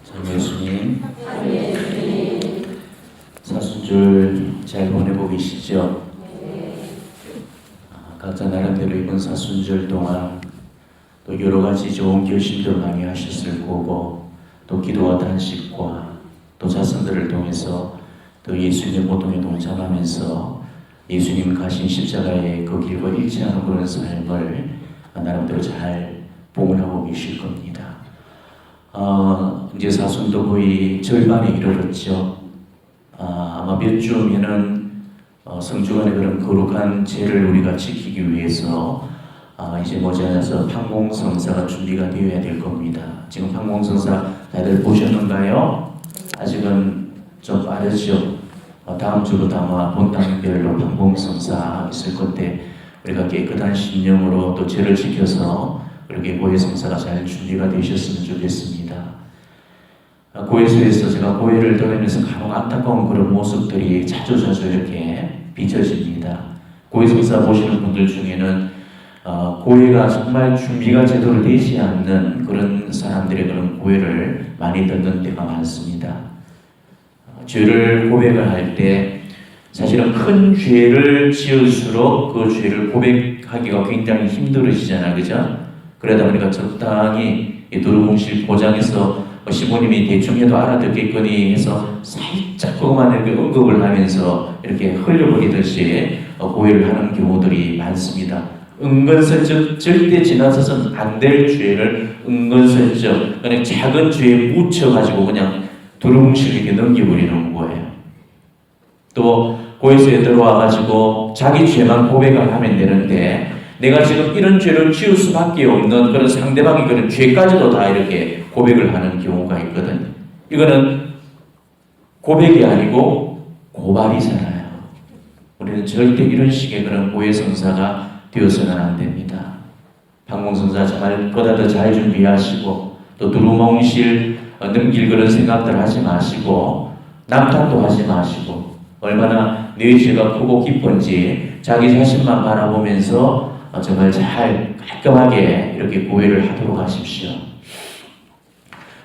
참 예수님, 사순절 잘 보내고 계시죠? 각자 나름대로 이번 사순절 동안 또 여러 가지 좋은 결심들 많이 하셨을 거고, 또 기도와 단식과 또 자선들을 통해서 또 예수님의 고통에 동참하면서 예수님 가신 십자가의 그 길과 일치하는 그런 삶을 나름대로 잘 봉헌하고 계실 겁니다. 이제 사순도 거의 절반에 이르렀죠. 아마 몇 주면은 성주간의 그런 거룩한 제를 우리가 지키기 위해서 이제 머지않아서 판공성사가 준비가 되어야 될 겁니다. 지금 판공성사 다들 보셨는가요? 아직은 좀 빠르죠. 다음 주부터 아마 본당별로 판공성사 있을 건데 우리가 깨끗한 심령으로 또 제를 지켜서 그렇게 고해성사가 잘 준비가 되셨으면 좋겠습니다. 고해소에서 제가 고해를 드리면서 간혹 안타까운 그런 모습들이 자주 이렇게 비춰집니다. 고해성사 보시는 분들 중에는 고해가 정말 준비가 제대로 되지 않는 그런 사람들의 그런 고해를 많이 듣는 때가 많습니다. 죄를 고백을 할 때 사실은 큰 죄를 지을수록 그 죄를 고백하기가 굉장히 힘들어지잖아요, 그죠? 그러다 보니까 적당히 두루뭉실 포장해서 시부님이 대충 해도 알아듣겠거니 해서 살짝 그것만 이렇게 언급을 하면서 이렇게 흘려버리듯이 고해를 하는 경우들이 많습니다. 은근슬쩍 절대 지나서는 안 될 죄를 은근슬쩍 그냥 작은 죄에 묻혀가지고 그냥 두루뭉실 이렇게 넘겨버리는 거예요. 또 고해소에 들어와가지고 자기 죄만 고백을 하면 되는데 내가 지금 이런 죄를 지을 수밖에 없는 그런 상대방의 그런 죄까지도 다 이렇게 고백을 하는 경우가 있거든요. 이거는 고백이 아니고 고발이잖아요. 우리는 절대 이런 식의 그런 고해성사가 되어서는 안 됩니다. 판공성사 보다 더 잘 준비하시고 또 두루뭉실 넘길 그런 생각들 하지 마시고 남탓도 하지 마시고 얼마나 내 죄가 크고 깊은지 자기 자신만 바라보면서 정말 잘 깔끔하게 이렇게 고해를 하도록 하십시오.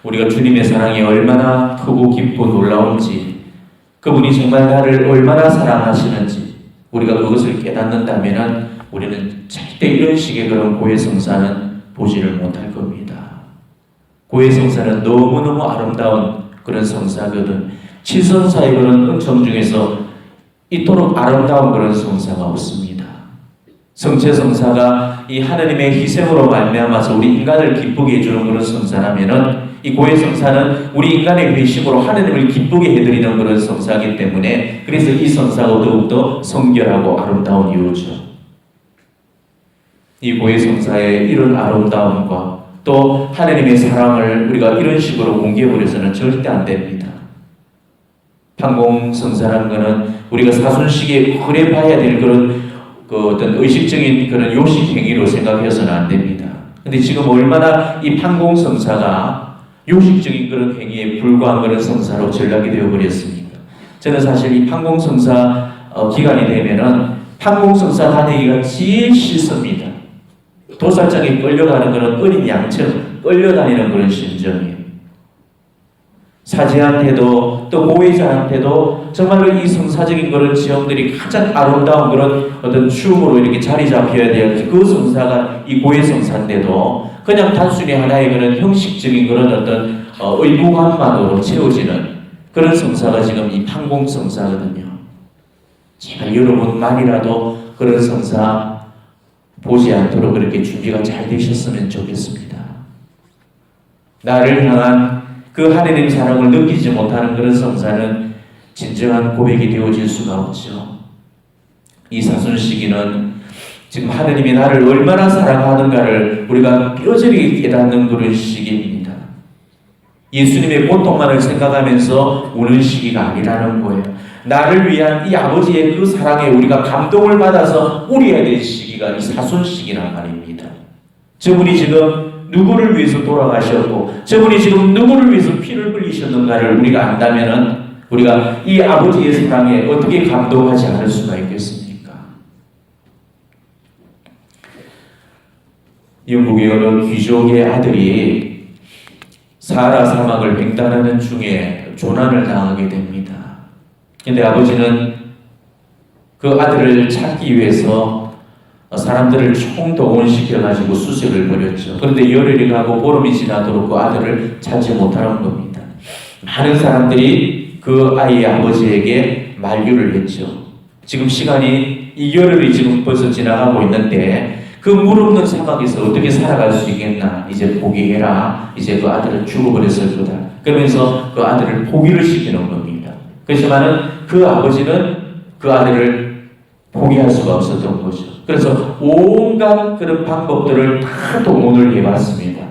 우리가 주님의 사랑이 얼마나 크고 깊고 놀라운지, 그분이 정말 나를 얼마나 사랑하시는지 우리가 그것을 깨닫는다면 우리는 절대 이런 식의 그런 고해성사는 보지를 못할 겁니다. 고해성사는 너무너무 아름다운 그런 성사거든. 칠성사의 그런 은총 중에서 이토록 아름다운 그런 성사가 없습니다. 성체성사가 이 하나님의 희생으로 말미암아서 우리 인간을 기쁘게 해주는 그런 성사라면은 이 고해성사는 우리 인간의 회심으로 하나님을 기쁘게 해드리는 그런 성사이기 때문에 그래서 이 성사가 더욱더 성결하고 아름다운 이유죠. 이 고해성사의 이런 아름다움과 또 하나님의 사랑을 우리가 이런 식으로 뭉개버려서는 절대 안 됩니다. 판공성사라는 것은 우리가 사순식에 그래 봐야 될 그런 어떤 의식적인 그런 요식 행위로 생각해서는 안 됩니다. 근데 지금 얼마나 이 판공성사가 요식적인 그런 행위에 불과한 그런 성사로 전락이 되어버렸습니까? 저는 사실 이 판공성사 기간이 되면은 판공성사 다니기가 제일 싫습니다. 도살장에 끌려가는 그런 어린 양처럼 끌려다니는 그런 심정이에요. 사제한테도 또 고해자한테도 정말로 이 성사적인 그런 지형들이 가장 아름다운 그런 어떤 춤으로 이렇게 자리 잡혀야 될 그 성사가 이 고해성사인데도 그냥 단순히 하나의 그런 형식적인 그런 어떤 의무감만으로 채워지는 그런 성사가 지금 이 판공성사거든요. 제발 여러분만이라도 그런 성사 보지 않도록 그렇게 준비가 잘 되셨으면 좋겠습니다. 나를 향한 그 하나님의 사랑을 느끼지 못하는 그런 성사는 진정한 고백이 되어질 수가 없죠. 이 사순 시기는 지금 하나님이 나를 얼마나 사랑하는가를 우리가 뼈저리게 깨닫는 그런 시기입니다. 예수님의 고통만을 생각하면서 우는 시기가 아니라는 거예요. 나를 위한 이 아버지의 그 사랑에 우리가 감동을 받아서 우려야 될 시기가 이 사순 시기란 말입니다. 저분이 지금 누구를 위해서 돌아가셨고 저분이 지금 누구를 위해서 피를 흘리셨는가를 우리가 안다면은 우리가 이 아버지의 사랑에 어떻게 감동하지 않을 수가 있겠습니까? 영국의 어느 귀족의 아들이 사하라 사막을 횡단하는 중에 조난을 당하게 됩니다. 근데 아버지는 그 아들을 찾기 위해서 사람들을 총동원시켜가지고 수색을 벌였죠. 그런데 열흘이 가고 보름이 지나도록 그 아들을 찾지 못하는 겁니다. 많은 사람들이 그 아이의 아버지에게 만류를 했죠. 지금 시간이 이 열흘이 지금 벌써 지나가고 있는데 그 물 없는 사막에서 어떻게 살아갈 수 있겠나. 이제 포기해라. 이제 그 아들은 죽어버렸을 거다. 그러면서 그 아들을 포기를 시키는 겁니다. 그렇지만은 그 아버지는 그 아들을 포기할 수가 없었던 거죠. 그래서 온갖 그런 방법들을 다 동원을 해봤습니다.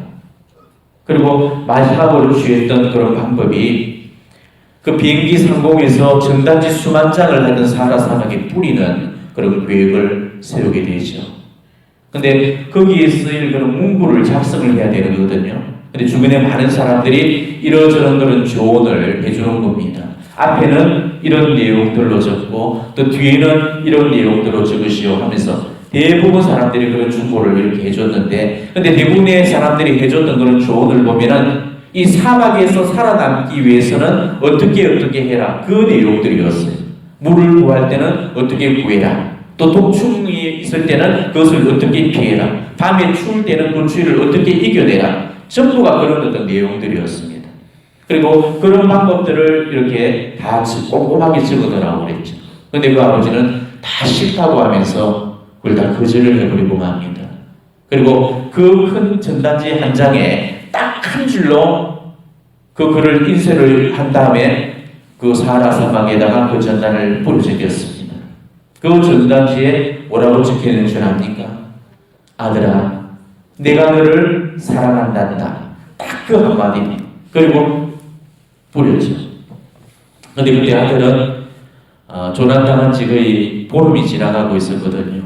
그리고 마지막으로 취했던 그런 방법이 그 비행기 상공에서 전단지 수만 장을 하던 사하라 사막에 뿌리는 그런 계획을 세우게 되죠. 근데 거기에 쓰일 그런 문구를 작성을 해야 되거든요. 근데 주변에 많은 사람들이 이러저런 그런 조언을 해주는 겁니다. 앞에는 이런 내용들로 적고 또 뒤에는 이런 내용들로 적으시오 하면서 대부분 사람들이 그런 충고를 이렇게 해줬는데, 근데 대부분의 사람들이 해줬던 그런 조언을 보면은 이 사막에서 살아남기 위해서는 어떻게 해라, 그 내용들이었어요. 물을 구할 때는 어떻게 구해라, 또 독충이 있을 때는 그것을 어떻게 피해라, 밤에 추울 때는 그 추위를 어떻게 이겨내라, 전부가 그런 어떤 내용들이었습니다. 그리고 그런 방법들을 이렇게 다 꼼꼼하게 적어놓으라고 그랬죠. 근데 그 아버지는 다 싫다고 하면서 그걸 다 거절을 해버리고 맙니다. 그리고 그 큰 전단지 한 장에 딱 한 줄로 그 글을 인쇄를 한 다음에 그 사하라 사막에다가 그 전단을 뿌려 적였습니다. 그 전단지에 뭐라고 적혀있는 줄 압니까? 아들아, 내가 너를 사랑한단다. 딱 그 한마디. 그리고 뿌렸죠. 근데 그때 아들은 조난당한 지 거의 보름이 지나가고 있었거든요.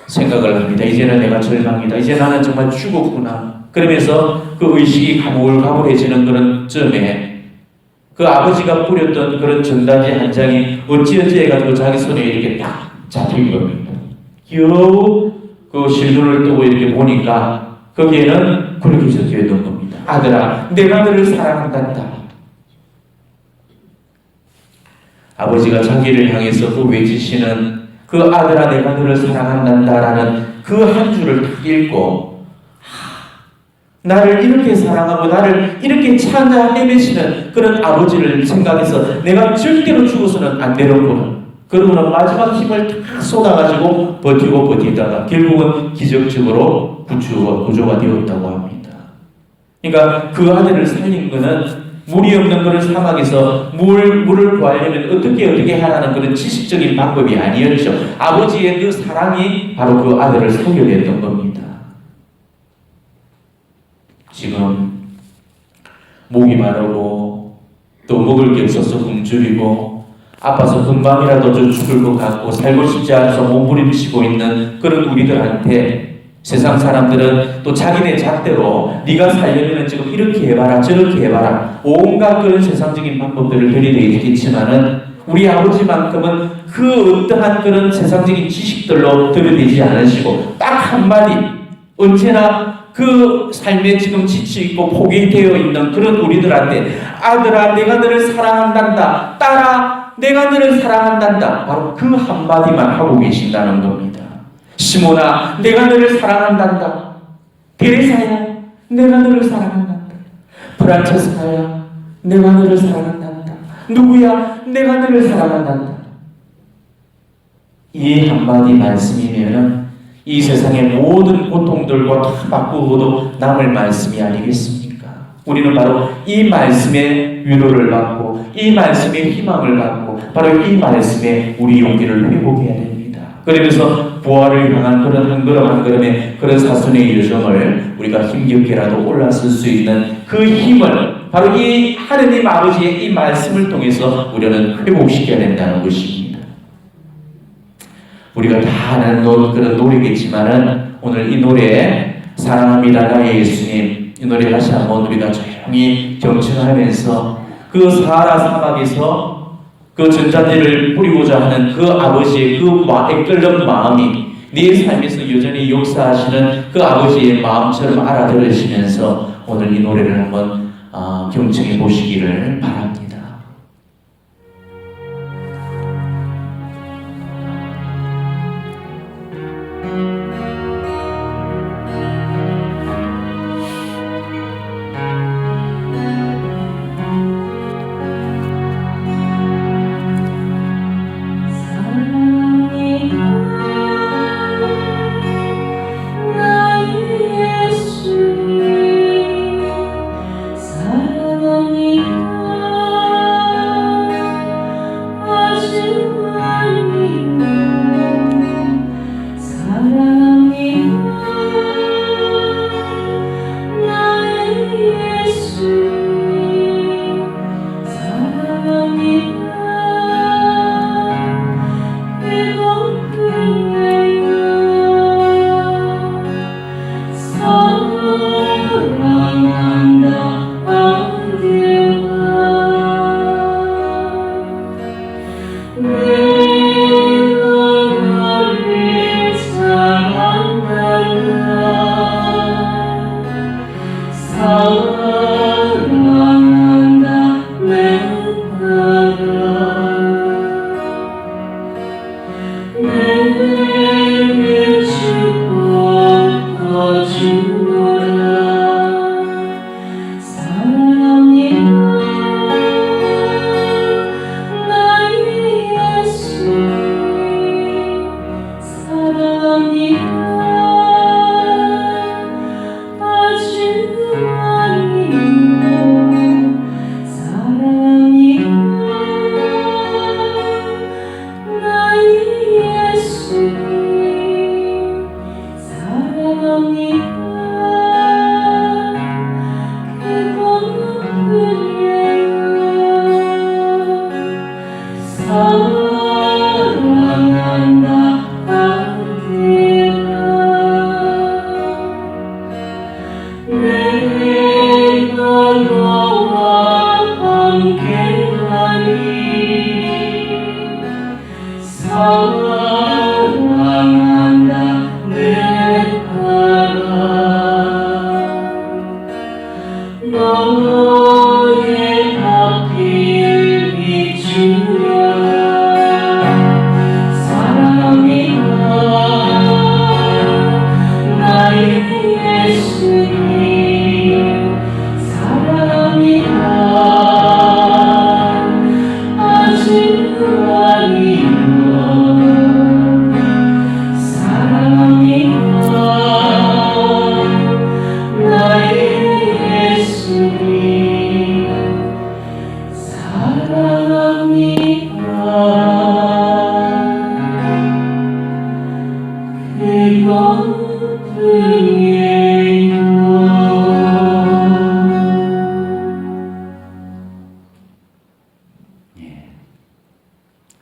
생각을 합니다. 이제는 내가 절망이다. 이제 나는 정말 죽었구나. 그러면서 그 의식이 가물가물해지는 그런 쯤에 그 아버지가 뿌렸던 그런 전단지 한 장이 어찌어찌 해가지고 자기 손에 이렇게 딱 잡힌 겁니다. 겨우 그 실눈을 뜨고 이렇게 보니까 거기에는 그렇게 적혀 있는 겁니다. 아들아, 내가 너를 사랑한단다. 아버지가 자기를 향해서 그 외치시는 그 아들아, 내가 너를 사랑한단다라는 그 한 줄을 딱 읽고, 나를 이렇게 사랑하고 나를 이렇게 찾아 헤매시는 그런 아버지를 생각해서 내가 절대로 죽어서는 안 되는구나. 그러고는 마지막 힘을 다 쏟아가지고 버티다가 결국은 기적적으로 구조가 되었다고 합니다. 그러니까 그 아들을 살린 것은 물이 없는 그런 사막에서 물을 구하려면 어떻게 하라는 그런 지식적인 방법이 아니었죠. 아버지의 그 사랑이 바로 그 아들을 살려냈던 겁니다. 지금 목이 마르고 또 먹을 게 없어서 굶주리고 아파서 금방이라도 좀 죽을 것 같고 살고 싶지 않아서 몸부림치고 있는 그런 우리들한테 세상 사람들은 또 자기네 잣대로 네가 살려면 지금 이렇게 해봐라 저렇게 해봐라 온갖 그런 세상적인 방법들을 들이대겠지만은 우리 아버지만큼은 그 어떠한 그런 세상적인 지식들로 들이대지 않으시고 딱 한마디, 언제나 그 삶에 지금 지치있고 포기되어 있는 그런 우리들한테 아들아, 내가 너를 사랑한단다. 딸아, 내가 너를 사랑한단다. 바로 그 한마디만 하고 계신다는 겁니다. 시몬아, 내가 너를 사랑한단다. 데레사야, 내가 너를 사랑한단다. 프란체스카야, 내가 너를 사랑한단다. 누구야, 내가 너를 사랑한단다. 이 한마디 말씀이면은 이 세상의 모든 고통들과 다 바꾸고도 남을 말씀이 아니겠습니까? 우리는 바로 이 말씀의 위로를 받고 이 말씀의 희망을 받고 바로 이 말씀에 우리 용기를 회복해야 됩니다. 그러면서 부활을 향한 그런 한 걸음 한 걸음의 그런 사순의 여정을 우리가 힘겹게라도 올라설 수 있는 그 힘을 바로 이 하느님 아버지의 이 말씀을 통해서 우리는 회복시켜야 된다는 것입니다. 우리가 다 아는 그런 노래겠지만은 오늘 이 노래 사랑합니다 나의 예수님, 이 노래 다시 한번 우리가 조용히 경청하면서 그 사하라 사막에서 그 전단지를 뿌리고자 하는 그 아버지의 그 애끓는 마음이 네 삶에서 여전히 역사하시는 그 아버지의 마음처럼 알아들으시면서 오늘 이 노래를 한번 경청해 보시기를 바랍니다.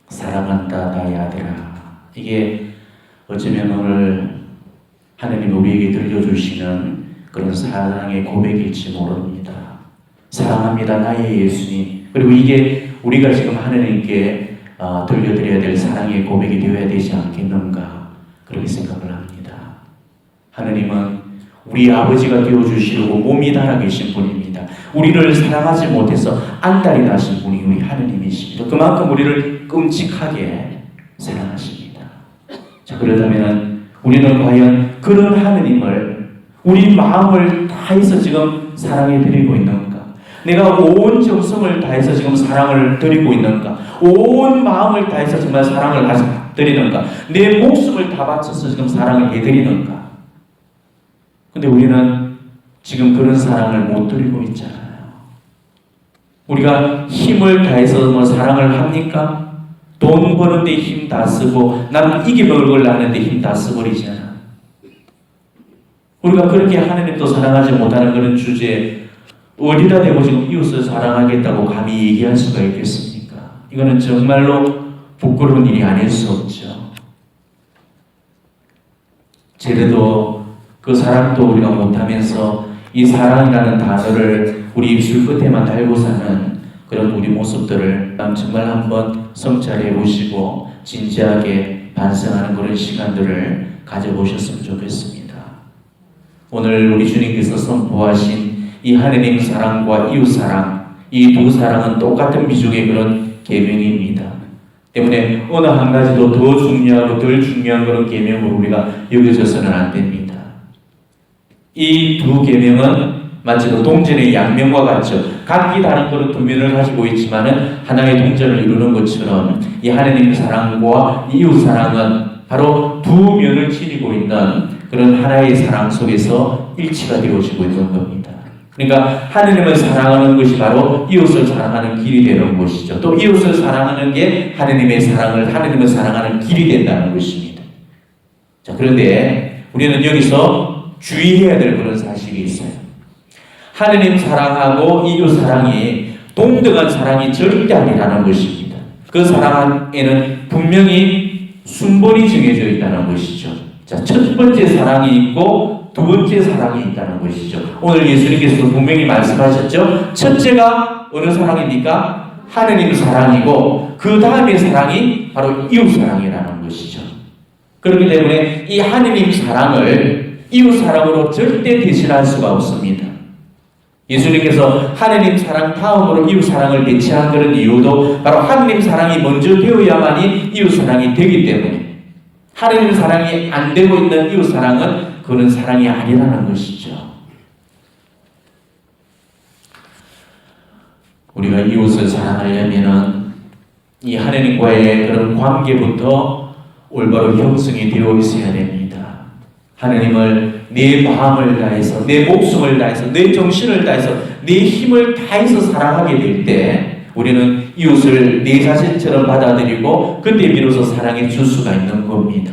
사랑한다 나의 아들아. 이게 어쩌면 오늘 하나님 우리에게 들려주시는 그런 사랑의 고백일지 모릅니다. 사랑합니다 나의 예수님. 그리고 이게 우리가 지금 하나님께 들려드려야 될 사랑의 고백이 되어야 되지 않겠는가 그렇게 생각을 합니다. 하나님은 우리 아버지가 되어주시려고 몸이 달아계신 분입니다. 우리를 사랑하지 못해서 안달이 나신 분이 우리 하나님이십니다. 그만큼 우리를 끔찍하게 사랑하십니다. 자, 그렇다면 우리는 과연 그런 하나님을 우리 마음을 다해서 지금 사랑해 드리고 있는가? 내가 온 정성을 다해서 지금 사랑을 드리고 있는가? 온 마음을 다해서 정말 사랑을 드리는가? 내 목숨을 다 바쳐서 지금 사랑을 해드리는가? 근데 우리는 지금 그런 사랑을 못 드리고 있잖아요. 우리가 힘을 다해서 뭐 사랑을 합니까? 돈 버는데 힘 다 쓰고 나는 이겨먹을 걸 아는데 힘 다 써버리잖아. 우리가 그렇게 하나님도 사랑하지 못하는 그런 주제에 어디다 대고 지금 이웃을 사랑하겠다고 감히 얘기할 수가 있겠습니까? 이거는 정말로 부끄러운 일이 아닐 수 없죠. 제대로 그 사랑도 우리가 못하면서 이 사랑이라는 단어를 우리 입술 끝에만 달고 사는 그런 우리 모습들을 정말 한번 성찰해 보시고 진지하게 반성하는 그런 시간들을 가져보셨으면 좋겠습니다. 오늘 우리 주님께서 선포하신 이 이 하느님 사랑과 이웃 사랑, 이 두 사랑은 똑같은 비중의 그런 계명입니다. 때문에 어느 한 가지도 더 중요하고 덜 중요한 그런 계명으로 우리가 여겨져서는 안 됩니다. 이 두 계명은 마치 동전의 양면과 같죠. 각기 다른 그런 두 면을 가지고 있지만은 하나의 동전을 이루는 것처럼 이 하느님 사랑과 이웃 사랑은 바로 두 면을 지니고 있는 그런 하나의 사랑 속에서 일치가 되어지고 있는 겁니다. 그러니까 하느님을 사랑하는 것이 바로 이웃을 사랑하는 길이 되는 것이죠. 또 이웃을 사랑하는 게 하느님을 사랑하는 길이 된다는 것입니다. 자, 그런데 우리는 여기서 주의해야 될 그런 사실이 있어요. 하느님 사랑하고 이웃 사랑이 동등한 사랑이 절대 아니라는 것입니다. 그 사랑에는 분명히 순번이 정해져 있다는 것이죠. 자, 첫 번째 사랑이 있고 두 번째 사랑이 있다는 것이죠. 오늘 예수님께서 분명히 말씀하셨죠. 첫째가 어느 사랑입니까? 하느님 사랑이고 그 다음의 사랑이 바로 이웃 사랑이라는 것이죠. 그렇기 때문에 이 하느님 사랑을 이웃 사랑으로 절대 대신할 수가 없습니다. 예수님께서 하느님 사랑 다음으로 이웃 사랑을 배치한 그런 이유도 바로 하느님 사랑이 먼저 되어야만이 이웃 사랑이 되기 때문에, 하느님 사랑이 안 되고 있는 이웃 사랑은 그런 사랑이 아니라는 것이죠. 우리가 이웃을 사랑하려면은 이 하느님과의 그런 관계부터 올바로 형성이 되어 있어야 됩니다. 하느님을 내 마음을 다해서, 내 목숨을 다해서, 내 정신을 다해서, 내 힘을 다해서 사랑하게 될 때 우리는 이웃을 내 자신처럼 받아들이고 그때 비로소 사랑해 줄 수가 있는 겁니다.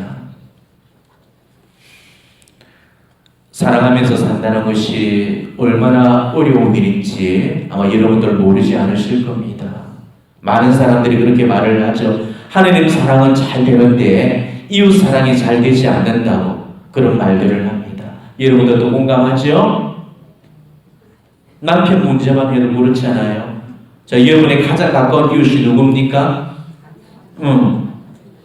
사랑하면서 산다는 것이 얼마나 어려운 일인지 아마 여러분들 모르지 않으실 겁니다. 많은 사람들이 그렇게 말을 하죠. 하느님 사랑은 잘 되는데 이웃 사랑이 잘 되지 않는다고 그런 말들을 합니다. 여러분들도 공감하죠? 남편 문제만 해도 그렇잖아요. 자, 여러분의 가장 가까운 이웃이 누굽니까?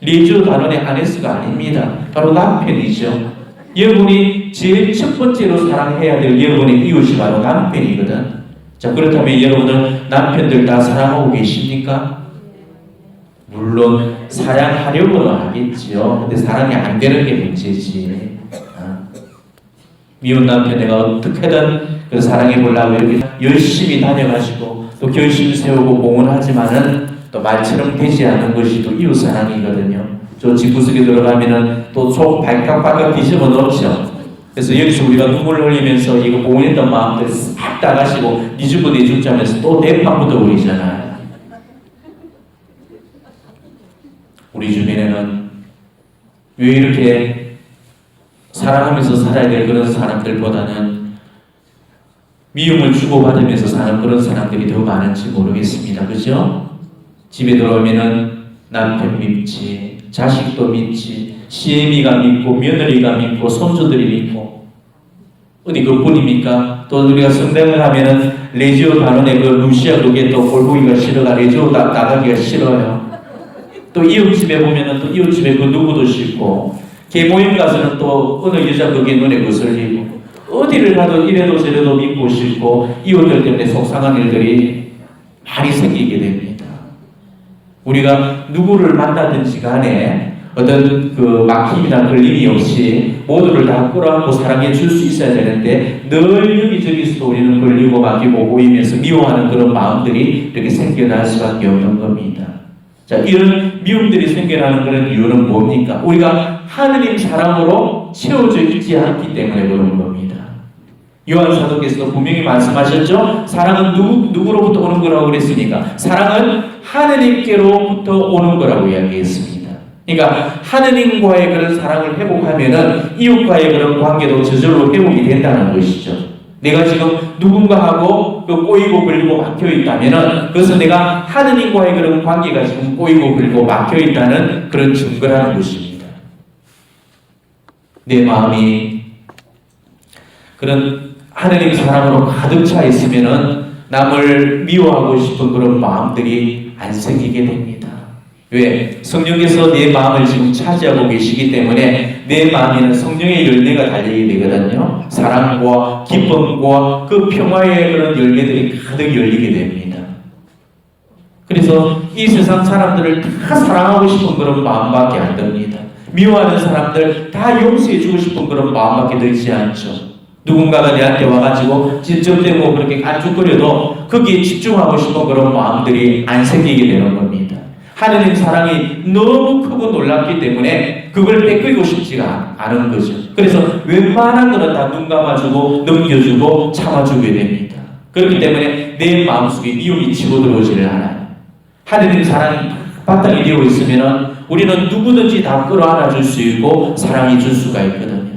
리주 단원의 아네스가 아닙니다. 바로 남편이죠. 여러분이 제일 첫 번째로 사랑해야 될 여러분의 이웃이 바로 남편이거든. 자, 그렇다면 여러분은 남편들 다 사랑하고 계십니까? 물론 사랑하려고는 하겠지요. 근데 사랑이 안 되는 게 문제지. 미운 남편 내가 어떻게든 그 사랑해 보려고 이렇게 열심히 다녀가지고 또 결심 세우고 공헌하지만은 또 말처럼 되지 않는 것이 또 이웃 사랑이거든요. 저 집구석에 들어가면은 또 속 발칵발칵 뒤집어 놓죠. 그래서 여기서 우리가 눈물 흘리면서 이거 공헌했던 마음들 싹 다 가시고 니 주고 내 죽자 하면서 또 대판 묻어버리잖아요. 우리 주변에는 왜 이렇게 사랑하면서 살아야 될 그런 사람들보다는 미움을 주고받으면서 사는 그런 사람들이 더 많은지 모르겠습니다. 그죠? 집에 들어오면은 남편 믿지, 자식도 믿지, 시애미가 믿고 며느리가 믿고 손주들이 믿고 어디 그뿐입니까? 또 우리가 성당을 가면은 레지오 단원의 그 루시아 그게 또 골보기가 싫어가 레지오 나가기가 싫어요. 또 이웃집에 보면은 또 이웃집에 그 누구도 싫고 개모임 가서는 또 어느 여자 그게 눈에 거슬리고 어디를 가도 이래도 저래도 믿고 싶고 이웃들 때문에 속상한 일들이 많이 생기게 됩니다. 우리가 누구를 만나든지 간에 어떤 그 막힘이나 걸림이 없이 모두를 다 끌어안고 사랑해 줄 수 있어야 되는데 늘 여기저기서 우리는 걸리고 막히고 보이면서 미워하는 그런 마음들이 이렇게 생겨날 수밖에 없는 겁니다. 자, 이런 미움들이 생겨나는 그런 이유는 뭡니까? 우리가 하느님 사랑으로 채워져 있지 않기 때문에 그런 겁니다. 요한 사도께서도 분명히 말씀하셨죠? 사랑은 누구로부터 오는 거라고 그랬습니까? 사랑은 하느님께로부터 오는 거라고 이야기했습니다. 그러니까 하느님과의 그런 사랑을 회복하면은 이웃과의 그런 관계도 저절로 회복이 된다는 것이죠. 내가 지금 누군가하고 그 꼬이고 걸리고 막혀 있다면은 그것은 내가 하느님과의 그런 관계가 지금 꼬이고 걸리고 막혀 있다는 그런 증거라는 것입니다. 내 마음이 그런 하느님 사랑으로 가득 차 있으면은 남을 미워하고 싶은 그런 마음들이 안 생기게 됩니다. 왜? 성령께서 내 마음을 지금 차지하고 계시기 때문에 내 마음에는 성령의 열매가 달리게 되거든요. 사랑과 기쁨과 그 평화의 그런 열매들이 가득 열리게 됩니다. 그래서 이 세상 사람들을 다 사랑하고 싶은 그런 마음밖에 안 듭니다. 미워하는 사람들 다 용서해주고 싶은 그런 마음밖에 들지 않죠. 누군가가 내한테 와가지고 질적대고 그렇게 안죽거려도 거기에 집중하고 싶은 그런 마음들이 안 생기게 되는 겁니다. 하느님 사랑이 너무 크고 놀랍기 때문에 그걸 뺏기고 싶지가 않은 거죠. 그래서 웬만한 거는 다 눈 감아주고 넘겨주고 참아주게 됩니다. 그렇기 때문에 내 마음속에 미움이 치고 들어오지를 않아요. 하느님 사랑이 바탕이 되어 있으면 우리는 누구든지 다 끌어안아 줄 수 있고 사랑해 줄 수가 있거든요.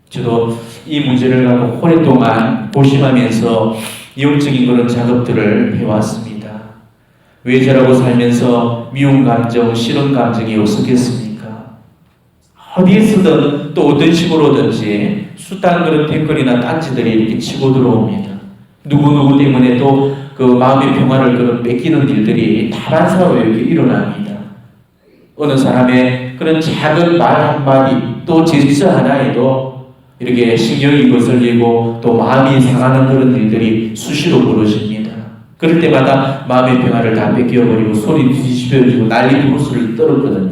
저도 이 문제를 갖고 오랫동안 고심하면서 영적인 그런 작업들을 해왔습니다. 왜 저라고 살면서 미운 감정, 싫은 감정이 없었겠습니까? 어디에서든 또 어떤 식으로든지 숱한 그런 댓글이나 딴지들이 이렇게 치고 들어옵니다. 누구누구 때문에 또 그 마음의 평화를 그런 뺏기는 일들이 다반사로 이렇게 일어납니다. 어느 사람의 그런 작은 말 한마디 또 제스처 하나에도 이렇게 신경이 거슬리고 또 마음이 상하는 그런 일들이 수시로 벌어집니다. 그럴 때마다 마음의 평화를 다 뺏겨버리고 소리 뒤집어지고 난리 부르스를 떨었거든요.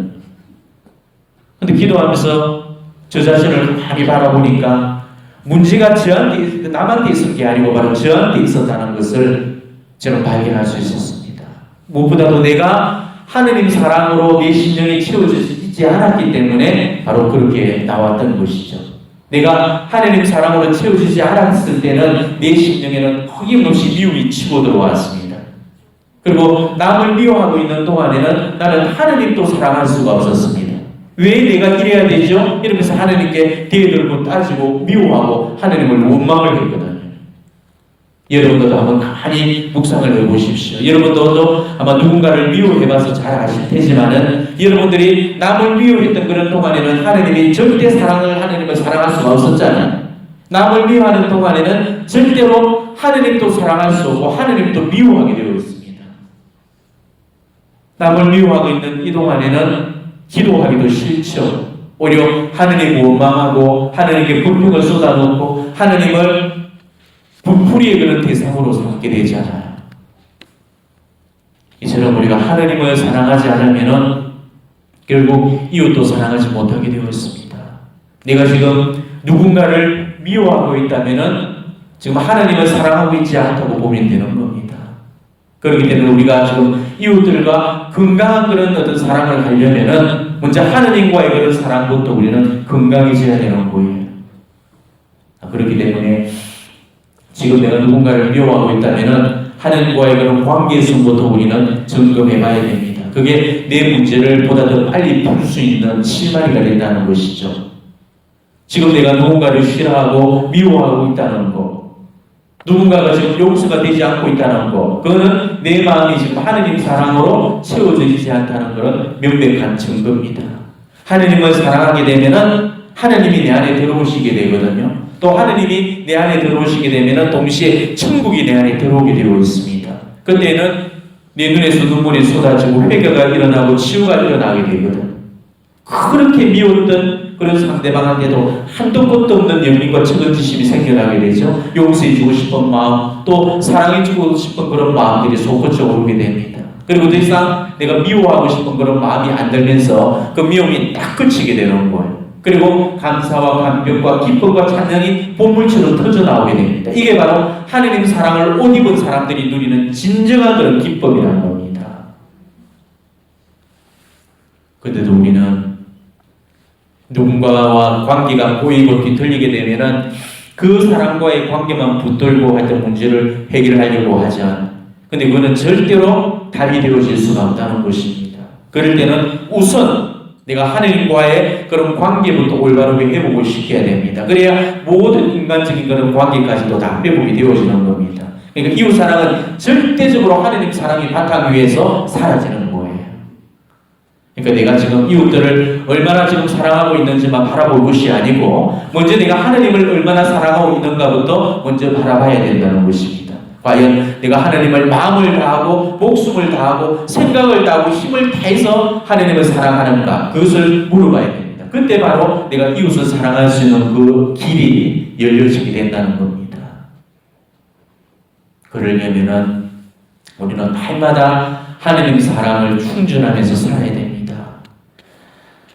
근데 기도하면서 저 자신을 가만히 바라보니까 문제가 저한테, 남한테 있었던 게 아니고 바로 저한테 있었다는 것을 저는 발견할 수 있었습니다. 무엇보다도 내가 하느님 사랑으로 내 심령이 채워지지 않았기 때문에 바로 그렇게 나왔던 것이죠. 내가 하느님 사랑으로 채워지지 않았을 때는 내 심령에는 어김없이 미움이 치고 들어왔습니다. 그리고 남을 미워하고 있는 동안에는 나는 하느님도 사랑할 수가 없었습니다. 왜 내가 이래야 되죠? 이러면서 하느님께 대들고 따지고 미워하고 하느님을 원망을 했거든요. 여러분들도 한번 가만히 묵상을 해보십시오. 여러분들도 아마 누군가를 미워해봐서 잘 아실 테지만은 여러분들이 남을 미워했던 그런 동안에는 하느님이 절대 하느님을 사랑할 수가 없었잖아요. 남을 미워하는 동안에는 절대로 하느님도 사랑할 수 없고 하느님도 미워하게 되어 있습니다. 남을 미워하고 있는 이 동안에는 기도하기도 싫죠. 오히려 하느님 원망하고 하느님께 불평을 쏟아놓고 하느님을 분풀이의 그런 대상으로 삼게 되잖아요. 이처럼 우리가 하느님을 사랑하지 않으면은 결국 이웃도 사랑하지 못하게 되어 있습니다. 내가 지금 누군가를 미워하고 있다면은 지금 하느님을 사랑하고 있지 않다고 보면 되는 겁니다. 그렇기 때문에 우리가 지금 이웃들과 건강한 그런 어떤 사랑을 하려면은 먼저 하느님과의 그런 사랑부터 우리는 건강해져야 되는 거예요. 그렇기 때문에 지금 내가 누군가를 미워하고 있다면은 하느님과의 그런 관계성부터 우리는 점검해 봐야 됩니다. 그게 내 문제를 보다 더 빨리 풀 수 있는 실마리가 된다는 것이죠. 지금 내가 누군가를 싫어하고 미워하고 있다는 거, 누군가가 지금 용서가 되지 않고 있다는 거, 그거는 내 마음이 지금 하느님 사랑으로 채워지지 않다는 그런 명백한 증거입니다. 하느님을 사랑하게 되면은 하느님이 내 안에 들어오시게 되거든요. 또 하느님이 내 안에 들어오시게 되면 동시에 천국이 내 안에 들어오게 되어 있습니다. 그때는 내 눈에서 눈물이 쏟아지고 회개가 일어나고 치유가 일어나게 되거든. 그렇게 미웠던 그런 상대방한테도 한도 끝도 없는 연민과 측은지심이 생겨나게 되죠. 용서해주고 싶은 마음, 또 사랑해주고 싶은 그런 마음들이 솟구쳐 오르게 됩니다. 그리고 더 이상 내가 미워하고 싶은 그런 마음이 안 들면서 그 미움이 딱 그치게 되는 거예요. 그리고 감사와 감격과 기쁨과 찬양이 본물처럼 터져나오게 됩니다. 이게 바로 하느님 사랑을 옷 입은 사람들이 누리는 진정한 그런 기쁨이라는 겁니다. 그런데도 우리는 누군가와 관계가 꼬이고 뒤틀리게 되면은 그 사람과의 관계만 붙들고 하여튼 문제를 해결하려고 하죠. 근데 그거는 절대로 답이 되어질 수가 없다는 것입니다. 그럴 때는 우선 내가 하느님과의 그런 관계부터 올바르게 회복을 시켜야 됩니다. 그래야 모든 인간적인 그런 관계까지도 다 회복이 되어지는 겁니다. 그러니까 이웃 사랑은 절대적으로 하느님 사랑이 바탕 위에서 사라지는 거예요. 그러니까 내가 지금 이웃들을 얼마나 지금 사랑하고 있는지만 바라볼 것이 아니고 먼저 내가 하느님을 얼마나 사랑하고 있는가부터 먼저 바라봐야 된다는 것입니다. 과연 내가 하나님을 마음을 다하고 목숨을 다하고 생각을 다하고 힘을 다해서 하나님을 사랑하는가? 그것을 물어봐야 됩니다. 그때 바로 내가 이웃을 사랑할 수 있는 그 길이 열려지게 된다는 겁니다. 그러려면은 우리는 날마다 하나님 사랑을 충전하면서 살아야 됩니다.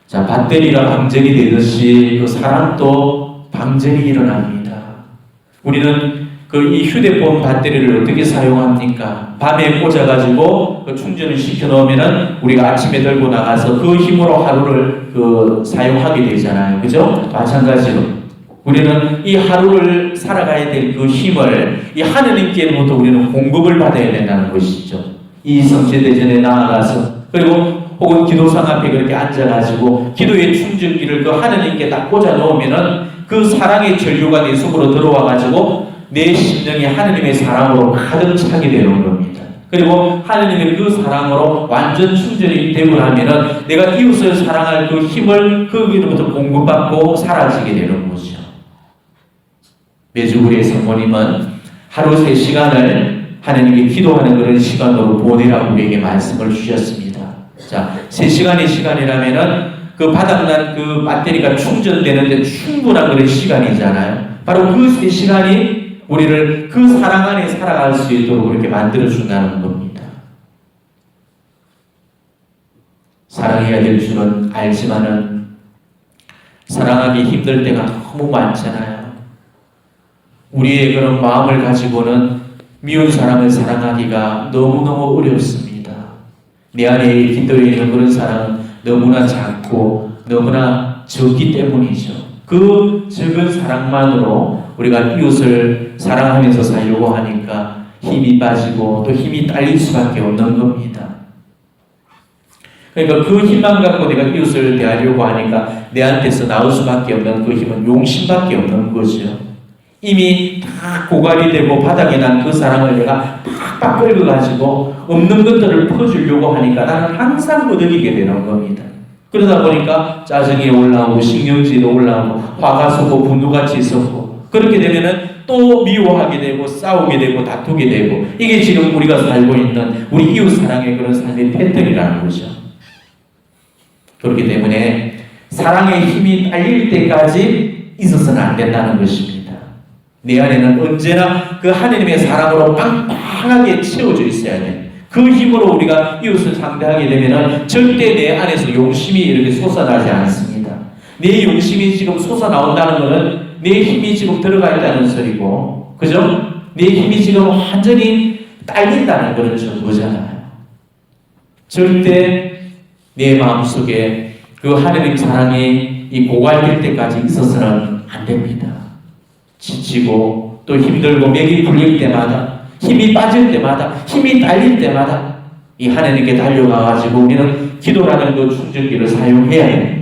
자, 배터리가 방전이 되듯이 그 사랑도 방전이 일어납니다. 우리는 이 휴대폰 배터리를 어떻게 사용합니까? 밤에 꽂아가지고 충전을 시켜 놓으면은 우리가 아침에 들고 나가서 그 힘으로 하루를 사용하게 되잖아요. 그죠? 마찬가지로 우리는 이 하루를 살아가야 될 그 힘을 이 하느님께로부터 우리는 공급을 받아야 된다는 것이죠. 이 성체대전에 나아가서 그리고 혹은 기도상 앞에 그렇게 앉아가지고 기도의 충전기를 그 하느님께 딱 꽂아 놓으면은 그 사랑의 전류가 내 속으로 들어와가지고 내 심령이 하느님의 사랑으로 가득 차게 되는 겁니다. 그리고 하느님의 그 사랑으로 완전 충전이 되고 나면은 내가 이웃을 사랑할 그 힘을 거기로부터 공급받고 사라지게 되는 거죠. 매주 우리의 성모님은 하루 3시간을 하느님이 기도하는 그런 시간으로 보내라고 우리에게 말씀을 주셨습니다. 자, 3시간의 시간이라면은 그 바닥난 그 배터리가 충전되는데 충분한 그런 시간이잖아요. 바로 그 3시간이 우리를 그 사랑 안에 살아갈 수 있도록 그렇게 만들어준다는 겁니다. 사랑해야 될 줄은 알지만은 사랑하기 힘들 때가 너무 많잖아요. 우리의 그런 마음을 가지고는 미운 사람을 사랑하기가 너무너무 어렵습니다. 내 안에 깃들어 있는 그런 사랑은 너무나 작고 너무나 적기 때문이죠. 그 적은 사랑만으로 우리가 이웃을 사랑하면서 살려고 하니까 힘이 빠지고 또 힘이 딸릴 수밖에 없는 겁니다. 그러니까 그 힘만 갖고 내가 이웃을 대하려고 하니까 내한테서 나올 수밖에 없는 그 힘은 용심밖에 없는 거죠. 이미 다 고갈이 되고 바닥에 난 그 사랑을 내가 팍팍 긁어가지고 없는 것들을 퍼주려고 하니까 나는 항상 거들리게 되는 겁니다. 그러다 보니까 짜증이 올라오고 신경질도 올라오고 화가 솟고 분노같이 솟고 그렇게 되면은 또 미워하게 되고 싸우게 되고 다투게 되고 이게 지금 우리가 살고 있는 우리 이웃 사랑의 그런 삶의 패턴이라는 거죠. 그렇기 때문에 사랑의 힘이 딸릴 때까지 있어서는 안 된다는 것입니다. 내 안에는 언제나 그 하느님의 사랑으로 빵빵하게 채워져 있어야 돼. 그 힘으로 우리가 이웃을 상대하게 되면은 절대 내 안에서 용심이 이렇게 솟아나지 않습니다. 내 용심이 지금 솟아나온다는 것은 내 힘이 지금 들어가 있다는 소리고, 그죠? 내 힘이 지금 완전히 딸린다는 그런 증거잖아요. 절대 내 마음속에 그 하느님 사랑이 이 고갈될 때까지 있어서는 안 됩니다. 지치고 또 힘들고 맥이 풀릴 때마다 힘이 빠질 때마다 힘이 딸릴 때마다 이 하나님께 달려가가지고 우리는 기도라는 그 충전기를 사용해야 해요.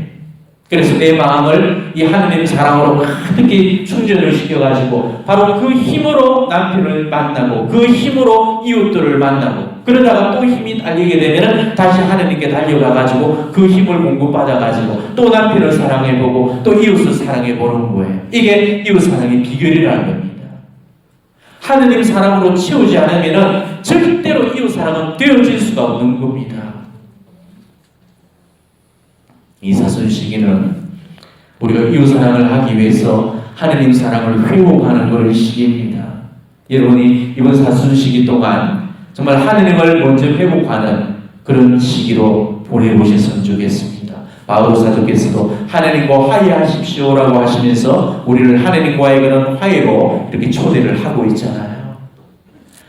그래서 내 마음을 이 하나님 사랑으로 가득히 충전을 시켜가지고 바로 그 힘으로 남편을 만나고 그 힘으로 이웃들을 만나고 그러다가 또 힘이 딸리게 되면 다시 하나님께 달려가가지고 그 힘을 공급받아가지고 또 남편을 사랑해보고 또 이웃을 사랑해보는 거예요. 이게 이웃 사랑의 비결이라는 겁니다. 하느님 사랑으로 채우지 않으면 절대로 이웃 사랑은 되어질 수가 없는 겁니다. 이 사순시기는 우리가 이웃 사랑을 하기 위해서 하느님 사랑을 회복하는 그런 시기입니다. 여러분이 이번 사순시기 동안 정말 하느님을 먼저 회복하는 그런 시기로 보내보셨으면 좋겠습니다. 바울 사도께서도 하느님과 화해하십시오라고 하시면서 우리를 하느님과의 그런 화해로 이렇게 초대를 하고 있잖아요.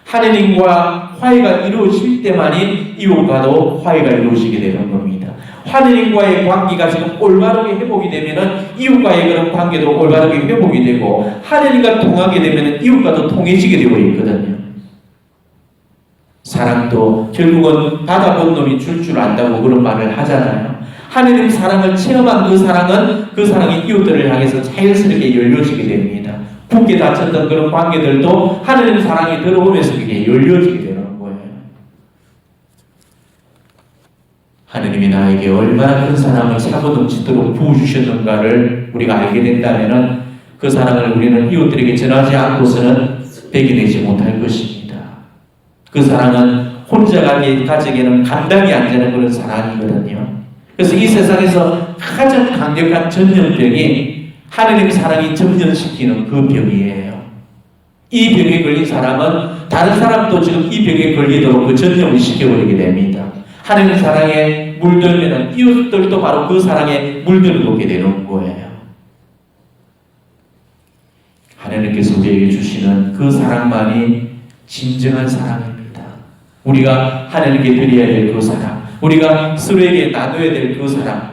하느님과 화해가 이루어질 때만이 이웃과도 화해가 이루어지게 되는 겁니다. 하느님과의 관계가 지금 올바르게 회복이 되면은 이웃과의 그런 관계도 올바르게 회복이 되고 하느님과 통하게 되면은 이웃과도 통해지게 되고 있거든요. 사랑도 결국은 받아본 놈이 줄 안다고 그런 말을 하잖아요. 하느님 사랑을 체험한 그 사랑이 이웃들을 향해서 자연스럽게 열려지게 됩니다. 굳게 닫혔던 그런 관계들도 하느님 사랑이 들어오면서 그게 열려지게 되는 거예요. 하느님이 나에게 얼마나 큰 사랑을 차고 넘치도록 부어주셨는가를 우리가 알게 된다면 그 사랑을 우리는 이웃들에게 전하지 않고서는 배겨내지 못할 것입니다. 그 사랑은 혼자 가지기에는 감당이 안 되는 그런 사랑이거든요. 그래서 이 세상에서 가장 강력한 전염병이 하느님 사랑이 전염시키는 그 병이에요. 이 병에 걸린 사람은 다른 사람도 지금 이 병에 걸리도록 그 전염을 시켜버리게 됩니다. 하느님 사랑에 물들면 이웃들도 바로 그 사랑에 물들게 되는 거예요. 하나님께서 우리에게 주시는 그 사랑만이 진정한 사랑입니다. 우리가 하나님께 드려야 될 그 사랑, 우리가 서로에게 나눠야 될 그 사랑,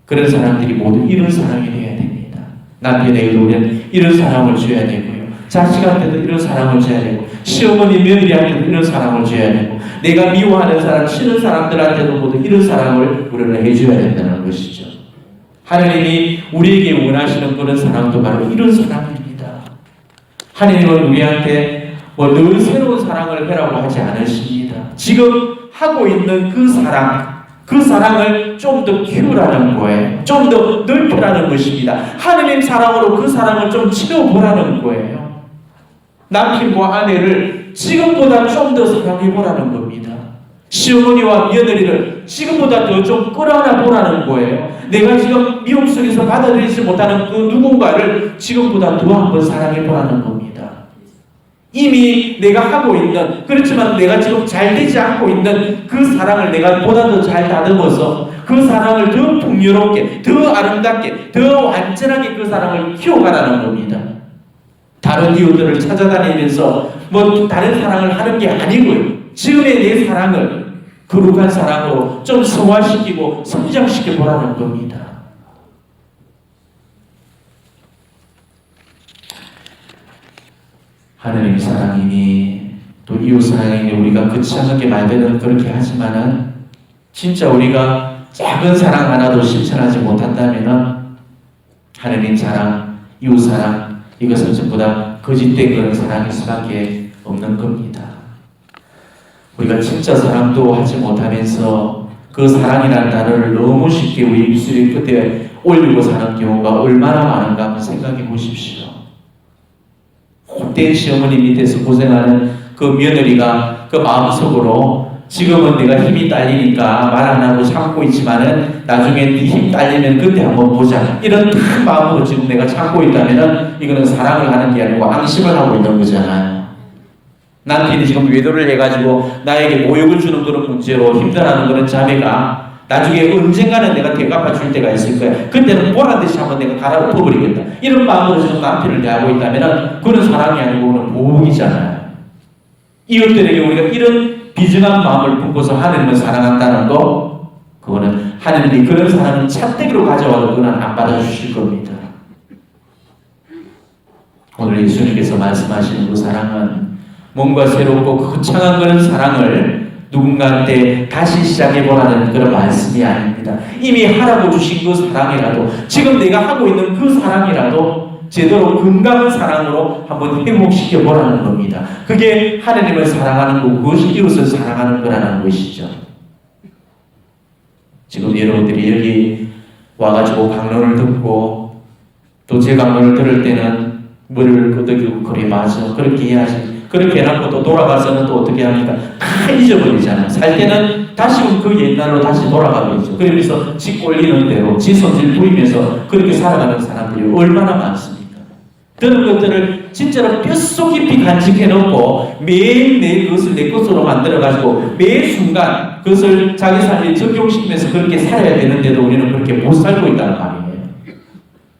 그런 사람들이 모두 이런 사랑이 되어야 됩니다. 남편에게도 우리는 이런 사랑을 줘야 되고요. 자식한테도 이런 사랑을 줘야 되고, 시어머니 며느리한테도 이런 사랑을 줘야 되고, 내가 미워하는 사람, 싫은 사람들한테도 모두 이런 사랑을 우리는 해줘야 된다는 것이죠. 하나님이 우리에게 원하시는 그런 사랑도 바로 이런 사랑입니다. 하나님은 우리한테 늘 새로운 사랑을 해라고 하지 않으십니다. 지금 하고 있는 그 사랑을 좀 더 키우라는 거예요. 좀 더 넓히라는 것입니다. 하나님 사랑으로 그 사랑을 좀 채워보라는 거예요. 남편과 아내를 지금보다 좀 더 사랑해보라는 겁니다. 시어머니와 며느리를 지금보다 더 좀 끌어안아보라는 거예요. 내가 지금 미움 속에서 받아들이지 못하는 그 누군가를 지금보다 더 한번 사랑해보라는 겁니다. 이미 내가 하고 있는, 그렇지만 내가 지금 잘 되지 않고 있는 그 사랑을 내가 보다 더 잘 다듬어서 그 사랑을 더 풍요롭게, 더 아름답게, 더 완전하게 그 사랑을 키워가라는 겁니다. 다른 이유들을 찾아다니면서 다른 사랑을 하는 게 아니고요. 지금의 내 사랑을 거룩한 사랑으로 좀 성화시키고 성장시켜 보라는 겁니다. 하나님 사랑이니 또 이웃 사랑이니 우리가 거창하게 말대로 그렇게 하지만은 진짜 우리가 작은 사랑 하나도 실천하지 못한다면은 하나님 사랑, 이웃 사랑 이것은 전부 다 거짓된 그런 사랑일 수밖에 없는 겁니다. 우리가 진짜 사랑도 하지 못하면서 그 사랑이라는 단어를 너무 쉽게 우리 입술 끝에 올리고 사는 경우가 얼마나 많은가 한번 생각해 보십시오. 헛된 시어머니 밑에서 고생하는 그 며느리가 그 마음속으로 지금은 내가 힘이 딸리니까 말 안 하고 참고 있지만은 나중에 네 힘 딸리면 그때 한번 보자. 이런 큰 마음으로 지금 내가 참고 있다면은 이거는 사랑을 하는 게 아니고 앙심을 하고 있는 거잖아요. 남편이 지금 외도를 해가지고 나에게 모욕을 주는 그런 문제로 힘들어하는 그런 자매가 나중에 언젠가는 내가 대갚아 줄 때가 있을 거야. 그때는 보란듯이 한번 내가 갈아엎어버리겠다. 이런 마음으로 지금 남편을 대하고 있다면 그건 사랑이 아니고 그건 모욕이잖아요. 이웃들에게 우리가 이런 비정한 마음을 품고서 하나님을 사랑한다는 거, 그거는 하나님이 그런 사랑을 찻대기로 가져와도 그건 안 받아주실 겁니다. 오늘 예수님께서 말씀하시는 그 사랑은 뭔가 새롭고 거창한 그런 사랑을 누군가한테 다시 시작해보라는 그런 말씀이 아닙니다. 이미 하라고 주신 그 사랑이라도, 지금 내가 하고 있는 그 사랑이라도 제대로 건강한 사랑으로 한번 회복시켜보라는 겁니다. 그게 하나님을 사랑하는 거고 그것이 이웃을 사랑하는 거라는 것이죠. 지금 여러분들이 여기 와가지고 강론을 듣고 또 제 강론을 들을 때는 머리를 끄덕이고 그래 맞아 그렇게 해야지, 그렇게 해놓고 또 돌아가서는 또 어떻게 합니까? 다 잊어버리잖아요. 살 때는 다시금 그 옛날로 다시 돌아가겠죠. 그러면서 지 꼴리는 대로 지 손질 부리면서 그렇게 살아가는 사람들이 얼마나 많습니까? 그런 것들을 진짜로 뼛속 깊이 간직해놓고 매일매일 그것을 내 것으로 만들어가지고 매 순간 그것을 자기 삶에 적용시키면서 그렇게 살아야 되는데도 우리는 그렇게 못 살고 있다는 말이에요.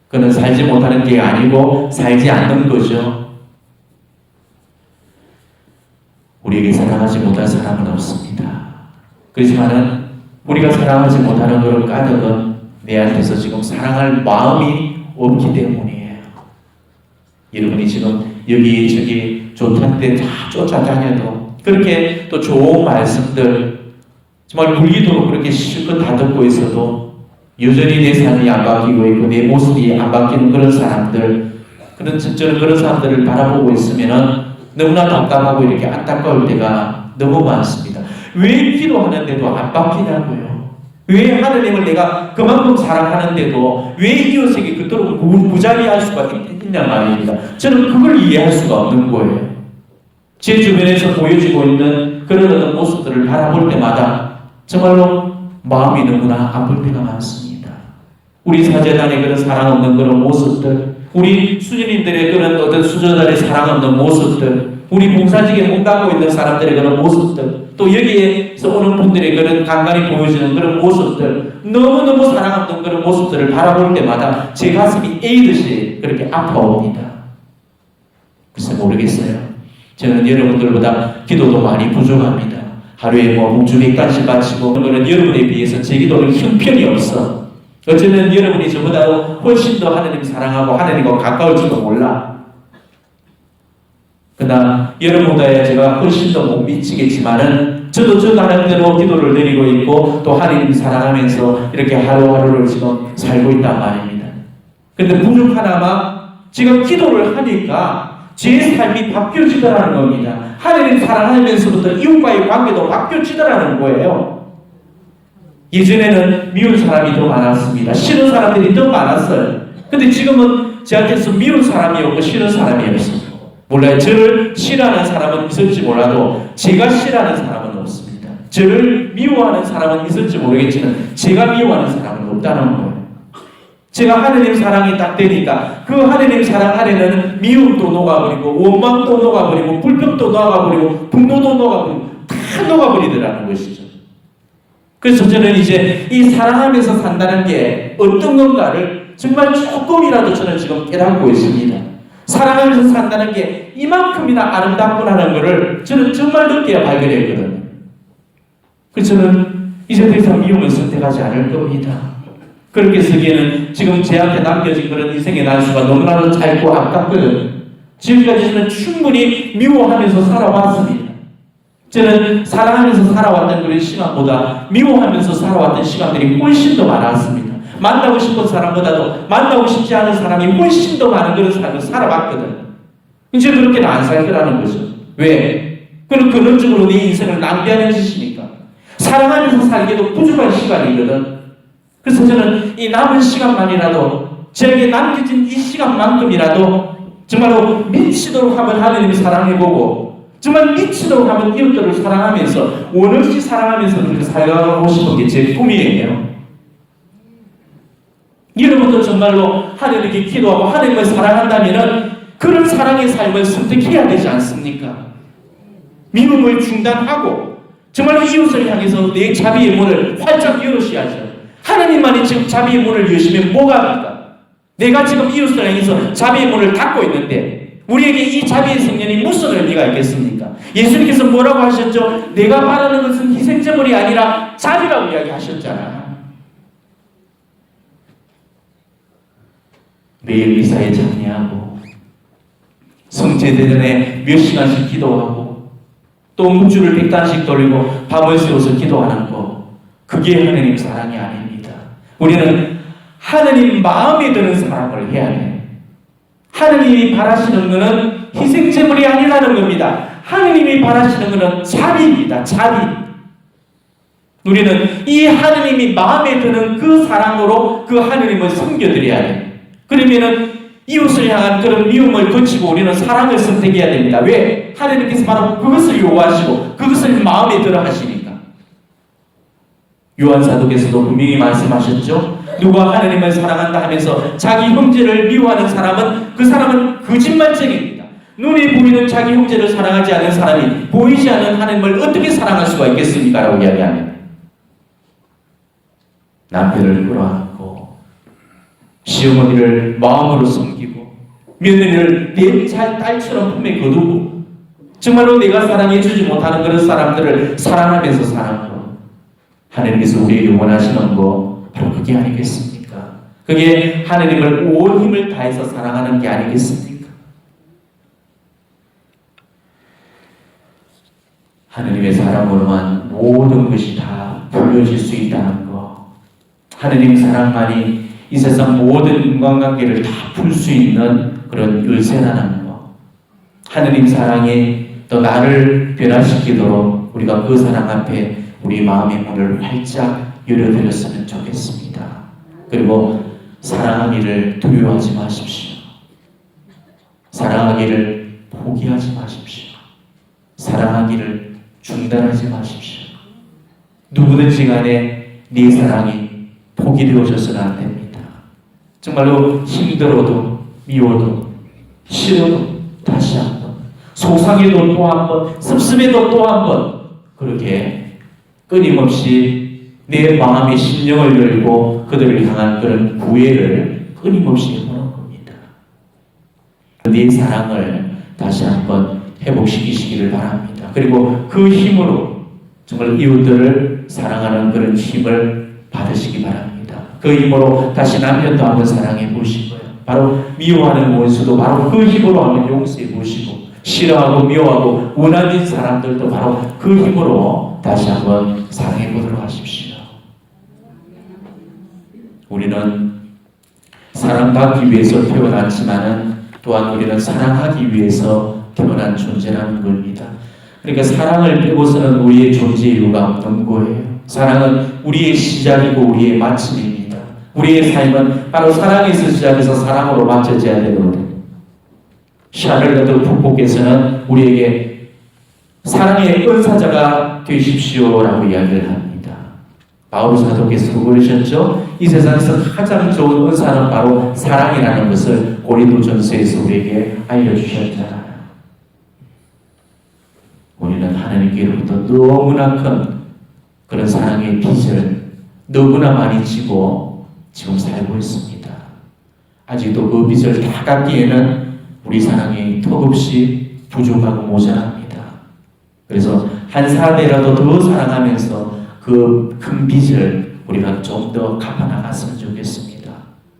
그는 살지 못하는 게 아니고 살지 않는 거죠. 우리에게 사랑하지 못할 사람은 없습니다. 그렇지만은 우리가 사랑하지 못하는 그런 까닭은 내한테서 지금 사랑할 마음이 없기 때문이에요. 여러분이 지금 여기저기 좋다는 데 다 쫓아다녀도 그렇게 또 좋은 말씀들 정말 물리도록 그렇게 실컷 다 듣고 있어도 여전히 내 삶이 안 바뀌고 있고 내 모습이 안 바뀌는 그런 사람들, 저는 그런 사람들을 바라보고 있으면은 너무나 답답하고 이렇게 안타까울 때가 너무 많습니다. 왜 기도하는데도 안 바뀌냐고요? 왜 하느님을 내가 그만큼 사랑하는데도 왜 이웃에게 그토록 무자비할 수가 있냐 말입니다. 저는 그걸 이해할 수가 없는 거예요. 제 주변에서 보여지고 있는 그런 어떤 모습들을 바라볼 때마다 정말로 마음이 너무나 아플 때가 많습니다. 우리 사제단의 그런 사랑 없는 그런 모습들, 우리 수녀님들의 그런 어떤 수저들의 사랑 없는 모습들, 우리 봉사직에 몸 담고 있는 사람들의 그런 모습들, 또 여기에서 오는 분들의 그런 간간히 보여지는 그런 모습들, 너무너무 사랑 없는 그런 모습들을 바라볼 때마다 제 가슴이 에이듯이 그렇게 아파옵니다. 글쎄 모르겠어요. 저는 여러분들보다 기도도 많이 부족합니다. 하루에 묵주 100간씩 바치고 그런 여러분에 비해서 제 기도는 형편이 없어. 어쩌면 여러분이 저보다 훨씬 더 하나님 사랑하고 하나님과 가까울지도 몰라. 그러나 여러분보다 제가 훨씬 더 못 미치겠지만은 저도 저 나름대로 기도를 드리고 있고 또 하나님 사랑하면서 이렇게 하루하루를 지금 살고 있단 말입니다. 근데 부족하나마 제가 기도를 하니까 제 삶이 바뀌어지더라는 겁니다. 하나님 사랑하면서부터 이웃과의 관계도 바뀌어지더라는 거예요. 예전에는 미운 사람이 더 많았습니다. 싫은 사람들이 더 많았어요. 근데 지금은 저한테서 미운 사람이 없고 싫은 사람이 없어요. 몰라요. 저를 싫어하는 사람은 있을지 몰라도 제가 싫어하는 사람은 없습니다. 저를 미워하는 사람은 있을지 모르겠지만 제가 미워하는 사람은 없다는 거예요. 제가 하느님 사랑이 딱 되니까 그 하느님 사랑 안에는 미움도 녹아버리고 원망도 녹아버리고 불평도 녹아버리고 분노도 녹아버리고 다 녹아버리더라는 것이죠. 그래서 저는 이제 이 사랑하면서 산다는 게 어떤 건가를 정말 조금이라도 저는 지금 깨닫고 있습니다. 사랑하면서 산다는 게 이만큼이나 아름답구나라는 것을 저는 정말 늦게 발견했거든요. 그래서 저는 이제 더 이상 미움을 선택하지 않을 겁니다. 그렇게 쓰기에는 지금 제한테 남겨진 그런 인생의 날수가 너무나도 짧고 아깝거든요. 지금까지 저는 충분히 미워하면서 살아왔습니다. 저는 사랑하면서 살아왔던 그런 시간보다 미워하면서 살아왔던 시간들이 훨씬 더 많았습니다. 만나고 싶은 사람보다도 만나고 싶지 않은 사람이 훨씬 더 많은 그런 삶을 살아봤거든요. 이제 그렇게는 안 살 거라는 거죠. 왜? 그럼 근원적으로 네 인생을 낭비하는 짓이니까. 사랑하면서 살기도 부족한 시간이거든. 그래서 저는 이 남은 시간만이라도 저에게 남겨진 이 시간만큼이라도 정말로 미치도록 한번 하나님을 사랑해보고 정말 미치도록 한번 이웃들을 사랑하면서 원없이 사랑하면서 그렇게 살아가고 싶은 게 제 꿈이에요. 여러분도 정말로 하나님께 기도하고 하나님을 사랑한다면 그런 사랑의 삶을 선택해야 되지 않습니까? 미움을 중단하고 정말로 이웃을 향해서 내 자비의 문을 활짝 열으셔야죠. 하나님만이 지금 자비의 문을 여시면 뭐가 합니까? 내가 지금 이웃을 향해서 자비의 문을 닫고 있는데 우리에게 이 자비의 성령이 무슨 의미가 있겠습니까? 예수님께서 뭐라고 하셨죠? 내가 말하는 것은 희생제물이 아니라 자비라고 이야기하셨잖아. 매일 미사에 참여하고 성제대 전에 몇 시간씩 기도하고 또 묵주를 100단씩 돌리고 밤을 새워서 기도하는 거, 그게 하나님 사랑이 아닙니다. 우리는 하나님 마음에 드는 사랑을 해야 해요. 하나님이 바라시는 것은 희생제물이 아니라는 겁니다. 하나님이 바라시는 것은 자비입니다. 자비. 우리는 이 하나님이 마음에 드는 그 사랑으로 그 하나님을 섬겨드려야 해요. 그러면은 이웃을 향한 그런 미움을 거치고 우리는 사랑을 선택해야 됩니다. 왜? 하나님께서 바로 그것을 요구하시고 그것을 마음에 들어 하시니까. 요한 사도께서도 분명히 말씀하셨죠. 누가 하나님을 사랑한다 하면서 자기 형제를 미워하는 사람은 그 사람은 거짓말쟁이입니다. 눈에 보이는 자기 형제를 사랑하지 않는 사람이 보이지 않는 하나님을 어떻게 사랑할 수가 있겠습니까? 라고 이야기하면 남편을 끌어안고 시어머니를 마음으로 섬기고 며느리를 내 딸처럼 품에 거두고 정말로 내가 사랑해주지 못하는 그런 사람들을 사랑하면서 사는 것, 하나님께서 우리에게 원하시는 거 바로 그게 아니겠습니까? 그게 하나님을 온 힘을 다해서 사랑하는 게 아니겠습니까? 하나님의 사랑으로만 모든 것이 다 풀려질 수 있다는 거, 하나님 사랑만이 이 세상 모든 인간관계를 다 풀 수 있는 그런 열쇠라는 거, 하나님 사랑이 또 나를 변화시키도록 우리가 그 사랑 앞에 우리 마음의 문을 활짝 열어드렸으면 좋겠습니다. 그리고 사랑하기를 두려워하지 마십시오. 사랑하기를 포기하지 마십시오. 사랑하기를 중단하지 마십시오. 누구든지 간에 네 사랑이 포기되어져서는 안 됩니다. 정말로 힘들어도 미워도 싫어도 다시 한번, 속상해도 또 한번, 습습해도 또 한번, 그렇게 끊임없이 내 마음의 심령을 열고 그들을 향한 그런 구애를 끊임없이 해보는 겁니다. 네 사랑을 다시 한번 회복시키시기를 바랍니다. 그리고 그 힘으로 정말 이웃들을 사랑하는 그런 힘을 받으시기 바랍니다. 그 힘으로 다시 남편도 한번 사랑해 보시고요. 바로 미워하는 원수도 바로 그 힘으로 한번 용서해 보시고, 싫어하고 미워하고 원한인 사람들도 바로 그 힘으로 다시 한번 사랑해 보도록 하십시오. 우리는 사랑받기 위해서 태어났지만은 또한 우리는 사랑하기 위해서 태어난 존재라는 겁니다. 그러니까 사랑을 빼고서는 우리의 존재 이유가 없는 거예요. 사랑은 우리의 시작이고 우리의 마침입니다. 우리의 삶은 바로 사랑에서 시작해서 사랑으로 맞춰져야 되거든요. 샤를로트 북곡에서는 우리에게 사랑의 은사자가 되십시오라고 이야기를 합니다. 바울 사도께서도 그러셨죠. 이 세상에서 가장 좋은 은사는 바로 사랑이라는 것을 고린도전서에서 우리에게 알려주셨잖아요. 우리는 하나님께로부터 너무나 큰 그런 사랑의 빚을 너무나 많이 지고 지금 살고 있습니다. 아직도 그 빚을 다 갚기에는 우리 사랑이 턱없이 부족하고 모자랍니다. 그래서 한 사대라도 더 사랑하면서 그 큰 빚을 우리가 좀 더 갚아나갔으면 좋겠습니다.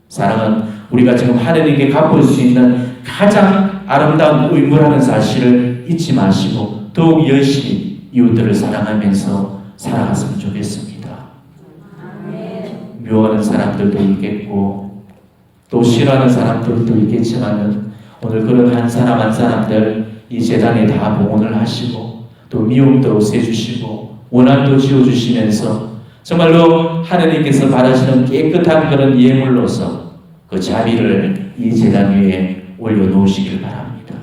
사랑은 우리가 지금 하나님께 갚을 수 있는 가장 아름다운 의무라는 사실을 잊지 마시고 더욱 열심히 이웃들을 사랑하면서 살아갔으면 좋겠습니다. 미워하는 사람들도 있겠고 또 싫어하는 사람들도 있겠지만은 오늘 그런 한 사람 한 사람들 이 재단에 다 봉헌을 하시고 또 미움도 없애주시고 원한도 지어주시면서 정말로 하나님께서 바라시는 깨끗한 그런 예물로서 그 자비를 이 재단 위에 올려놓으시길 바랍니다.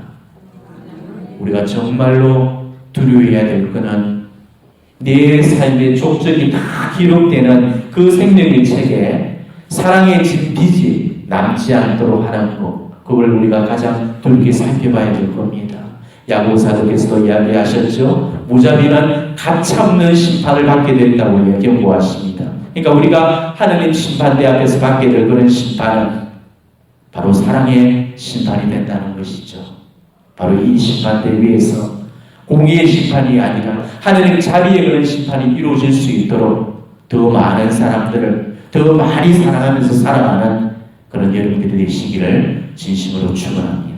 우리가 정말로 두려워해야 될 것은 내 삶의 족적이 다 기록되는 그 생명의 책에 사랑의 진 빚이 남지 않도록 하는 것, 그걸 우리가 가장 돌이켜 살펴봐야 될 겁니다. 야고보 사도께서도 이야기하셨죠. 무자비는 가차없는 심판을 받게 된다고 경고하십니다. 그러니까 우리가 하나님 심판대 앞에서 받게 될 그런 심판은 바로 사랑의 심판이 된다는 것이죠. 바로 이 심판대 위에서 공의의 심판이 아니라 하나님 자비의 그런 심판이 이루어질 수 있도록 더 많은 사람들을 더 많이 사랑하면서 살아가는 그런 여러분들이 되시기를 진심으로 축원합니다.